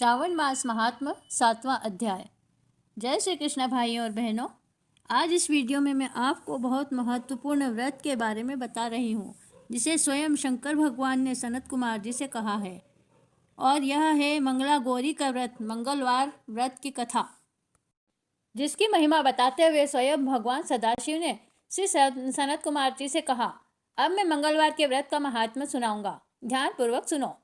श्रावण मास महात्म 7वां अध्याय। जय श्री कृष्ण भाइयों और बहनों। आज इस वीडियो में मैं आपको बहुत महत्वपूर्ण व्रत के बारे में बता रही हूँ, जिसे स्वयं शंकर भगवान ने सनत कुमार जी से कहा है। और यह है मंगला गौरी का व्रत, मंगलवार व्रत की कथा, जिसकी महिमा बताते हुए स्वयं भगवान सदाशिव ने श्री सनत कुमार जी से कहा। अब मैं मंगलवार के व्रत का महात्म्य सुनाऊंगा, ध्यान पूर्वक सुनो।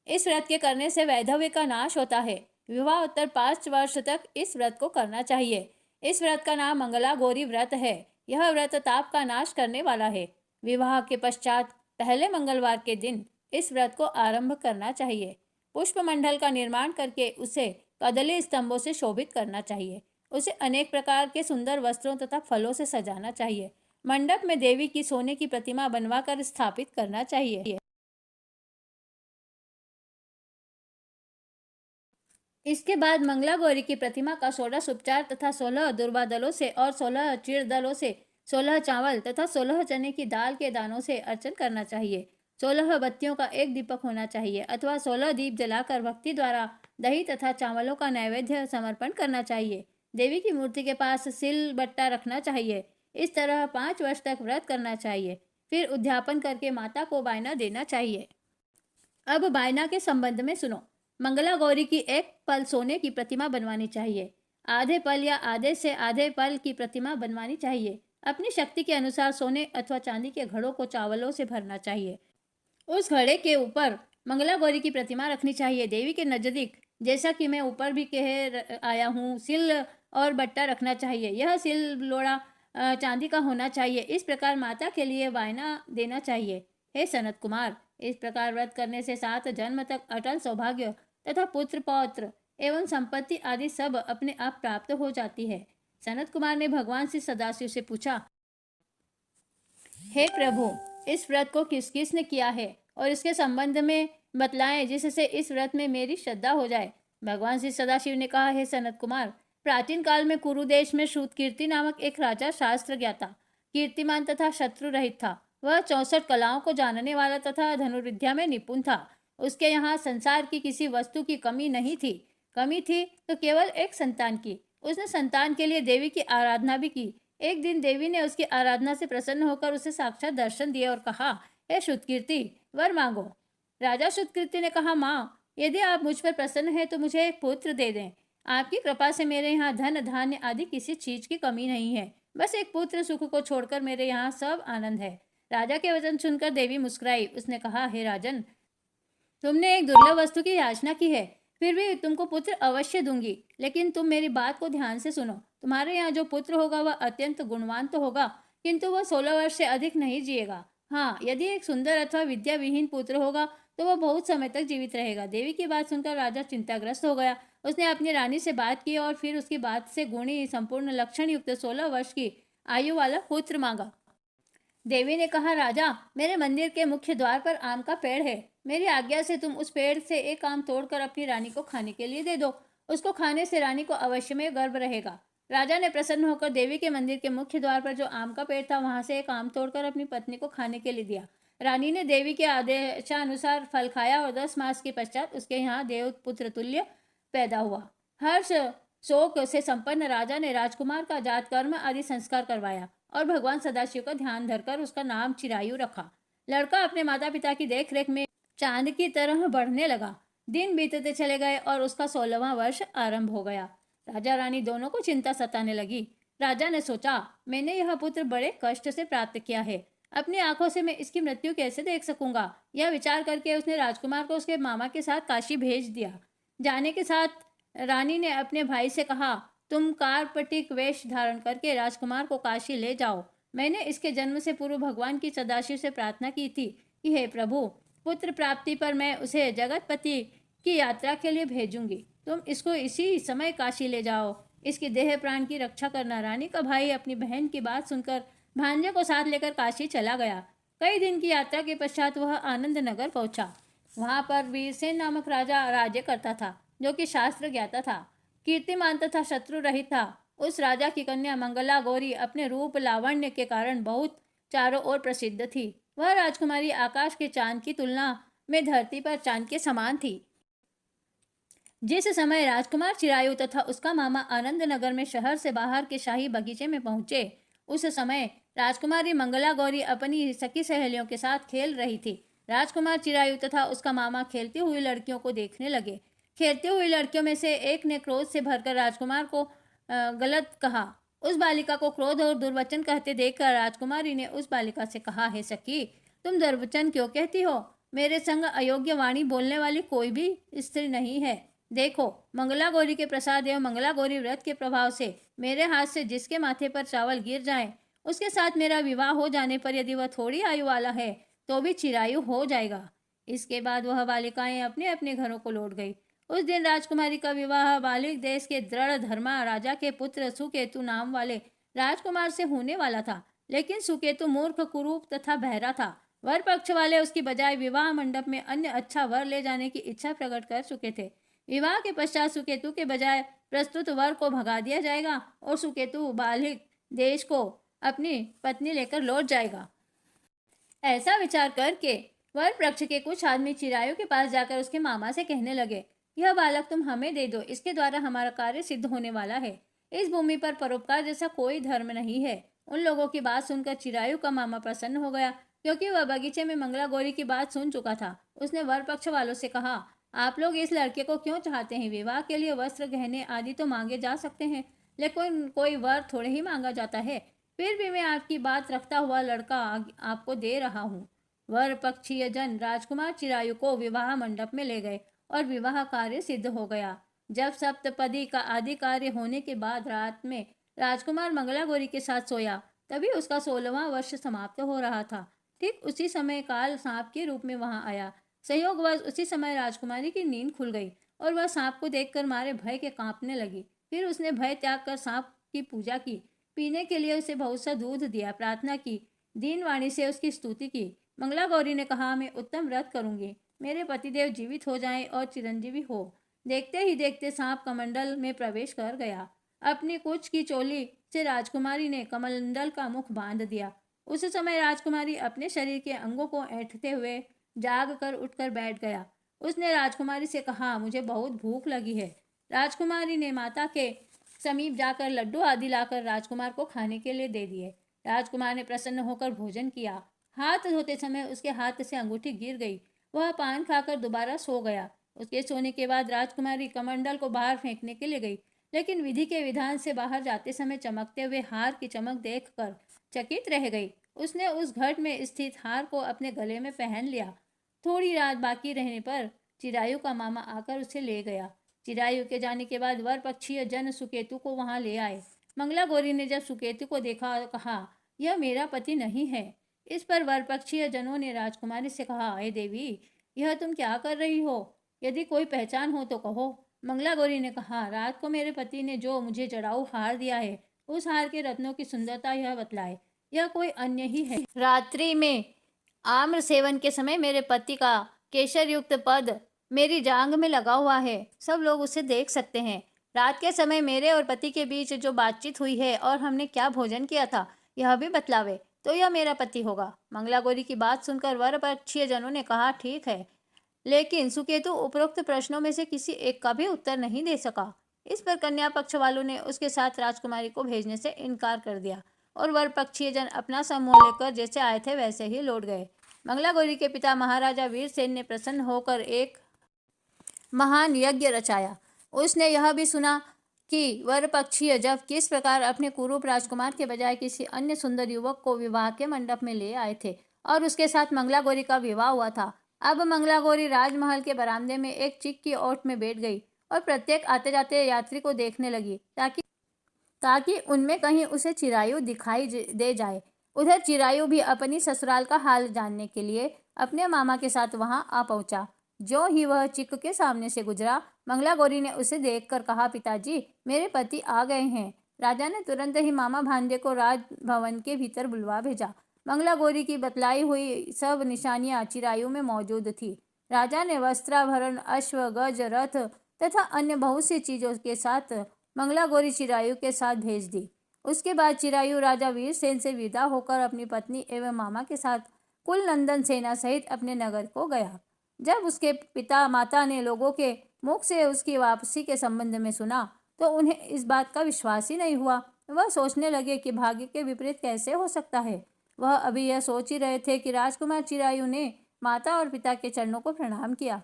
इस व्रत के करने से वैधव्य का नाश होता है। विवाह उत्तर 5 वर्ष तक इस व्रत को करना चाहिए। इस व्रत का नाम मंगला गौरी व्रत है। यह व्रत ताप का नाश करने वाला है। विवाह के पश्चात पहले मंगलवार के दिन इस व्रत को आरंभ करना चाहिए। पुष्प मंडल का निर्माण करके उसे कदली स्तंभों से शोभित करना चाहिए। उसे अनेक प्रकार के सुंदर वस्त्रों तथा फलों से सजाना चाहिए। मंडप में देवी की सोने की प्रतिमा बनवाकर स्थापित करना चाहिए। इसके बाद मंगला गौरी की प्रतिमा का 16 उपचार तथा 16 दुर्वा दलों से और 16 चीड़ दलों से, 16 चावल तथा 16 चने की दाल के दानों से अर्चन करना चाहिए। 16 बत्तियों का एक दीपक होना चाहिए अथवा 16 दीप जलाकर भक्ति द्वारा दही तथा चावलों का नैवेद्य समर्पण करना चाहिए। देवी की मूर्ति के पास सिल बट्टा रखना चाहिए। इस तरह 5 वर्ष तक व्रत करना चाहिए। फिर उद्यापन करके माता को बायना देना चाहिए। अब बायना के संबंध में सुनो। मंगला गौरी की एक पल सोने की प्रतिमा बनवानी चाहिए। आधे पल या आधे से आधे पल की प्रतिमा बनवानी चाहिए। अपनी शक्ति के अनुसार सोने अथवा चांदी के घड़ों को चावलों से भरना चाहिए। उस घड़े के ऊपर मंगला गौरी की प्रतिमा रखनी चाहिए। देवी के नजदीक, जैसा कि मैं ऊपर भी कह आया हूँ, सिल और बट्टा रखना चाहिए। यह सिल लोड़ा चांदी का होना चाहिए। इस प्रकार माता के लिए वायना देना चाहिए। हे सनत कुमार, इस प्रकार व्रत करने से 7 जन्म तक अटल सौभाग्य तथा पुत्र पौत्र एवं संपत्ति आदि सब अपने आप प्राप्त हो जाती है। सनत कुमार ने भगवान श्री सदाशिव से पूछा, हे प्रभु, इस व्रत को किस किस ने किया है और इसके संबंध में बतलाएं, जिससे इस व्रत में मेरी श्रद्धा हो जाए। भगवान श्री सदाशिव ने कहा, हे सनत कुमार, प्राचीन काल में कुरु देश में श्रुतकीर्ति नामक एक राजा शास्त्र ज्ञाता, कीर्तिमान तथा शत्रु रहित था। वह 64 कलाओं को जानने वाला तथा धनुर्विद्या में निपुण था। उसके यहाँ संसार की किसी वस्तु की कमी नहीं थी। कमी थी तो केवल एक संतान की। उसने संतान के लिए देवी की आराधना भी की। एक दिन देवी ने उसकी आराधना से प्रसन्न होकर उसे साक्षात दर्शन दिए और कहा, हे श्रुतकीर्ति, वर मांगो। राजा श्रुतकीर्ति ने कहा, माँ, यदि आप मुझ पर प्रसन्न हैं तो मुझे एक पुत्र दे दें। आपकी कृपा से मेरे यहाँ धन धान्य आदि किसी चीज की कमी नहीं है। बस एक पुत्र सुख को छोड़कर मेरे यहाँ सब आनंद है। राजा के वचन सुनकर देवी मुस्कुराई। उसने कहा, हे राजन, तुमने एक दुर्लभ वस्तु की याचना की है, फिर भी तुमको पुत्र अवश्य दूंगी। लेकिन तुम मेरी बात को ध्यान से सुनो। तुम्हारे यहाँ जो पुत्र होगा वह अत्यंत गुणवान तो होगा, किंतु वह 16 वर्ष से अधिक नहीं जिएगा। हाँ, यदि एक सुंदर अथवा विद्या विहीन पुत्र होगा तो वह बहुत समय तक जीवित रहेगा। देवी की बात सुनकर राजा चिंताग्रस्त हो गया। उसने अपनी रानी से बात की और फिर उसकी बात से गुणी संपूर्ण लक्षण युक्त 16 वर्ष की आयु वाला पुत्र मांगा। देवी ने कहा, राजा, मेरे मंदिर के मुख्य द्वार पर आम का पेड़ है। मेरी आज्ञा से तुम उस पेड़ से एक आम तोड़कर अपनी रानी को खाने के लिए दे दो। उसको खाने से रानी को अवश्य में गर्भ रहेगा। राजा ने प्रसन्न होकर देवी के मंदिर के मुख्य द्वार पर जो आम का पेड़ था वहां से एक आम तोड़कर अपनी पत्नी को खाने के लिए दिया। रानी ने देवी के आदेशानुसार फल खाया और 10 मास के पश्चात उसके यहाँ देवपुत्र तुल्य पैदा हुआ। हर्ष शोक से संपन्न राजा ने राजकुमार का जात कर्म आदि संस्कार करवाया और भगवान सदाशिव का ध्यान धरकर उसका नाम चिरायु रखा। लड़का अपने माता पिता की देखरेख में चांद की तरह बढ़ने लगा। दिन बीतते चले गए और उसका 16वां वर्ष आरंभ हो गया। राजा रानी दोनों को चिंता सताने लगी। राजा ने सोचा, मैंने यह पुत्र बड़े कष्ट से प्राप्त किया है। अपनी आंखों से मैं इसकी मृत्यु कैसे देख सकूंगा। यह विचार करके उसने राजकुमार को उसके मामा के साथ काशी भेज दिया। जाने के साथ रानी ने अपने भाई से कहा, तुम कार्पटिक वेश धारण करके राजकुमार को काशी ले जाओ। मैंने इसके जन्म से पूर्व भगवान की सदाशिव से प्रार्थना की थी कि हे प्रभु, पुत्र प्राप्ति पर मैं उसे जगतपति की यात्रा के लिए भेजूंगी। तुम इसको इसी समय काशी ले जाओ। इसकी देह प्राण की रक्षा करना। रानी का भाई अपनी बहन की बात सुनकर भांजे को साथ लेकर काशी चला गया। कई दिन की यात्रा के पश्चात वह आनंद नगर पहुंचा। वहां पर वीरसेन नामक राजा राज्य करता था, जो कि शास्त्र ज्ञाता था, कीर्तिमान तथा शत्रु रहित था। उस राजा की कन्या मंगला गौरी अपने रूप लावण्य के कारण बहुत चारों ओर प्रसिद्ध थी। वह राजकुमारी आकाश के चांद की तुलना में धरती पर चांद के समान थी। जिस समय राजकुमार चिरायु तथा उसका मामा आनंद नगर में शहर से बाहर के शाही बगीचे में पहुंचे, उस समय राजकुमारी मंगला गौरी अपनी सखी सहेलियों के साथ खेल रही थी। राजकुमार चिरायु तथा उसका मामा खेलती हुई लड़कियों को देखने लगे। खेलती हुई लड़कियों में से एक ने क्रोध से भरकर राजकुमार को गलत कहा। उस बालिका को क्रोध और दुर्वचन कहते देखकर राजकुमारी ने उस बालिका से कहा, हे सखी, तुम दुर्वचन क्यों कहती हो? मेरे संग अयोग्य वाणी बोलने वाली कोई भी स्त्री नहीं है। देखो, मंगला गौरी के प्रसाद एवं मंगला गौरी व्रत के प्रभाव से मेरे हाथ से जिसके माथे पर चावल गिर जाए, उसके साथ मेरा विवाह हो जाने पर यदि वह थोड़ी आयु वाला है तो भी चिरायु हो जाएगा। इसके बाद वह बालिकाएं अपने अपने घरों को लौट गई। उस दिन राजकुमारी का विवाह बालिक देश के दृढ़ धर्मा राजा के पुत्र सुकेतु नाम वाले राजकुमार से होने वाला था, लेकिन सुकेतु मूर्ख, कुरूप तथा बहरा था। वर पक्ष वाले उसकी बजाय विवाह मंडप में अन्य अच्छा वर ले जाने की इच्छा प्रकट कर चुके थे। विवाह के पश्चात सुकेतु के बजाय प्रस्तुत वर को भगा दिया जाएगा और सुकेतु बालिक देश को अपनी पत्नी लेकर लौट जाएगा। ऐसा विचार करके वर पक्ष के कुछ आदमी चिरायु के पास जाकर उसके मामा से कहने लगे, यह बालक तुम हमें दे दो, इसके द्वारा हमारा कार्य सिद्ध होने वाला है। इस भूमि पर परोपकार जैसा कोई धर्म नहीं है। उन लोगों की बात सुनकर चिरायु का मामा प्रसन्न हो गया, क्योंकि वह बगीचे में मंगला गौरी की बात सुन चुका था। उसने वर पक्ष वालों से कहा, आप लोग इस लड़के को क्यों चाहते हैं? विवाह के लिए वस्त्र, गहने आदि तो मांगे जा सकते हैं, लेकिन कोई वर थोड़े ही मांगा जाता है। फिर भी मैं आपकी बात रखता हुआ लड़का आपको दे रहा हूँ। वर पक्षीय जन राजकुमार चिरायु को विवाह मंडप में ले गए और विवाह कार्य सिद्ध हो गया। जब सप्तपदी का आदि कार्य होने के बाद रात में राजकुमार मंगला गौरी के साथ सोया, तभी उसका 16वां वर्ष समाप्त हो रहा था। ठीक उसी समय काल सांप के रूप में वहां आया। संयोगवश उसी समय राजकुमारी की नींद खुल गई और वह सांप को देखकर मारे भय के कांपने लगी। फिर उसने भय त्याग कर सांप की पूजा की, पीने के लिए उसे बहुत सा दूध दिया, प्रार्थना की, दीन वाणी से उसकी स्तुति की। मंगला गौरी ने कहा, मैं उत्तम व्रत करूंगी, मेरे पतिदेव जीवित हो जाएं और चिरंजीवी हो। देखते ही देखते सांप कमंडल में प्रवेश कर गया। अपनी कुछ की चोली से राजकुमारी ने कमंडल का मुख बांध दिया। उस समय राजकुमारी अपने शरीर के अंगों को ऐंठते हुए जाग कर उठकर बैठ गया। उसने राजकुमारी से कहा, मुझे बहुत भूख लगी है। राजकुमारी ने माता के समीप जाकर लड्डू आदि लाकर राजकुमार को खाने के लिए दे दिए। राजकुमार ने प्रसन्न होकर भोजन किया। हाथ धोते समय उसके हाथ से अंगूठी गिर गई। वह पान खाकर दोबारा सो गया। उसके सोने के बाद राजकुमारी कमंडल को बाहर फेंकने के लिए गई, लेकिन विधि के विधान से बाहर जाते समय चमकते हुए हार की चमक देखकर चकित रह गई। उसने उस घट में स्थित हार को अपने गले में पहन लिया। थोड़ी रात बाकी रहने पर चिरायु का मामा आकर उसे ले गया। चिरायु के जाने के बाद वर पक्षीय जन सुकेतु को वहां ले आए। मंगला गौरी ने जब सुकेतु को देखा, कहा, यह मेरा पति नहीं है। इस पर वर पक्षीय जनों ने राजकुमारी से कहा, हे देवी, यह तुम क्या कर रही हो? यदि कोई पहचान हो तो कहो। मंगला गौरी ने कहा, रात को मेरे पति ने जो मुझे जड़ाऊ हार दिया है, उस हार के रत्नों की सुंदरता यह बतलाए, यह कोई अन्य ही है। रात्रि में आम्र सेवन के समय मेरे पति का केशर युक्त पद मेरी जांघ में लगा हुआ है, सब लोग उसे देख सकते हैं। रात के समय मेरे और पति के बीच जो बातचीत हुई है और हमने क्या भोजन किया था, यह भी बतलावे, तो यह मेरा पति होगा। मंगला गौरी की बात सुनकर वर पक्षीय जनों ने कहा, ठीक है, लेकिन सुकेतु उपरोक्त प्रश्नों में से किसी एक का भी उत्तर नहीं दे सका। इस पर कन्या पक्ष वालों ने उसके साथ राजकुमारी को भेजने से इनकार कर दिया और वर पक्षीय जन अपना समूह लेकर जैसे आए थे वैसे ही लौट गए। मंगला गौरी के पिता महाराजा वीरसेन ने प्रसन्न होकर एक महान यज्ञ रचाया। उसने यह भी सुना कि वर पक्षीय जब किस प्रकार अपने कुरूप राजकुमार के बजाय किसी अन्य सुंदर युवक को विवाह के मंडप में ले आए थे और उसके साथ मंगला गौरी का विवाह हुआ था। अब मंगला गौरी राजमहल के बरामदे में एक चिक की ओट में बैठ गई और प्रत्येक आते जाते यात्री को देखने लगी, ताकि उनमें कहीं उसे चिरायु दिखाई दे जाए। उधर चिरायु भी अपनी ससुराल का हाल जानने के लिए अपने मामा के साथ वहां आ पहुंचा। जो ही वह चिक के सामने से गुजरा, मंगला गौरी ने उसे देखकर कहा, पिताजी, मेरे पति आ गए हैं। राजा ने तुरंत ही मामा भांजे को राजभवन के भीतर बुलवा भेजा। मंगला गौरी की बतलाई हुई सब निशानियां चिरायु में मौजूद थी। राजा ने वस्त्राभरण, अश्व, गज, रथ तथा अन्य बहुत सी चीजों के साथ मंगला गौरी चिरायु के साथ भेज दी। उसके बाद चिरायु राजा वीरसेन से विदा होकर अपनी पत्नी एवं मामा के साथ कुल नंदन सेना सहित अपने नगर को गया। जब उसके पिता माता ने लोगों के मुख से उसकी वापसी के संबंध में सुना तो उन्हें इस बात का विश्वास ही नहीं हुआ। वह सोचने लगे कि भाग्य के विपरीत कैसे हो सकता है। वह अभी यह सोच ही रहे थे कि राजकुमार चिरायु ने माता और पिता के चरणों को प्रणाम किया।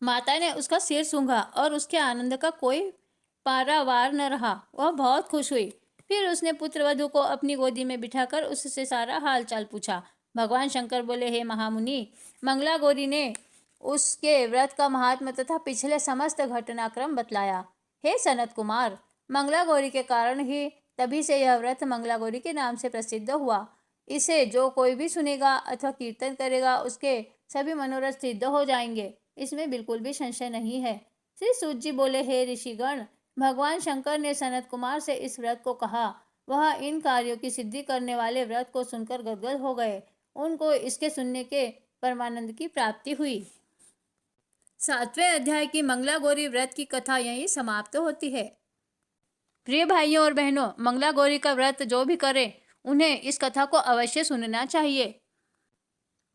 माता ने उसका सिर सूंघा और उसके आनंद का कोई पारावार न रहा। वह बहुत खुश हुई। फिर उसने पुत्रवधू को अपनी गोदी में बिठाकर उससे सारा हाल चाल पूछा। भगवान शंकर बोले, हे महामुनि, मंगला गौरी ने उसके व्रत का महात्म्य तथा पिछले समस्त घटनाक्रम बतलाया। हे सनत कुमार, मंगला गौरी के कारण ही तभी से यह व्रत मंगला गौरी के नाम से प्रसिद्ध हुआ। इसे जो कोई भी सुनेगा अथवा कीर्तन करेगा उसके सभी मनोरथ सिद्ध हो जाएंगे, इसमें बिल्कुल भी संशय नहीं है। श्री सूत जी बोले, हे ऋषिगण, भगवान शंकर ने सनत कुमार से इस व्रत को कहा। वह इन कार्यों की सिद्धि करने वाले व्रत को सुनकर गदगद हो गए। उनको इसके सुनने के परमानंद की प्राप्ति हुई। 7वें अध्याय की मंगला गौरी व्रत की कथा यहीं समाप्त होती है। प्रिय भाइयों और बहनों, मंगला गौरी का व्रत जो भी करें उन्हें इस कथा को अवश्य सुनना चाहिए।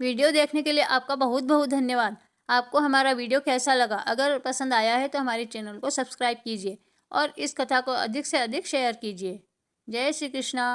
वीडियो देखने के लिए आपका बहुत बहुत धन्यवाद। आपको हमारा वीडियो कैसा लगा? अगर पसंद आया है तो हमारे चैनल को सब्सक्राइब कीजिए और इस कथा को अधिक से अधिक शेयर कीजिए। जय श्री कृष्णा।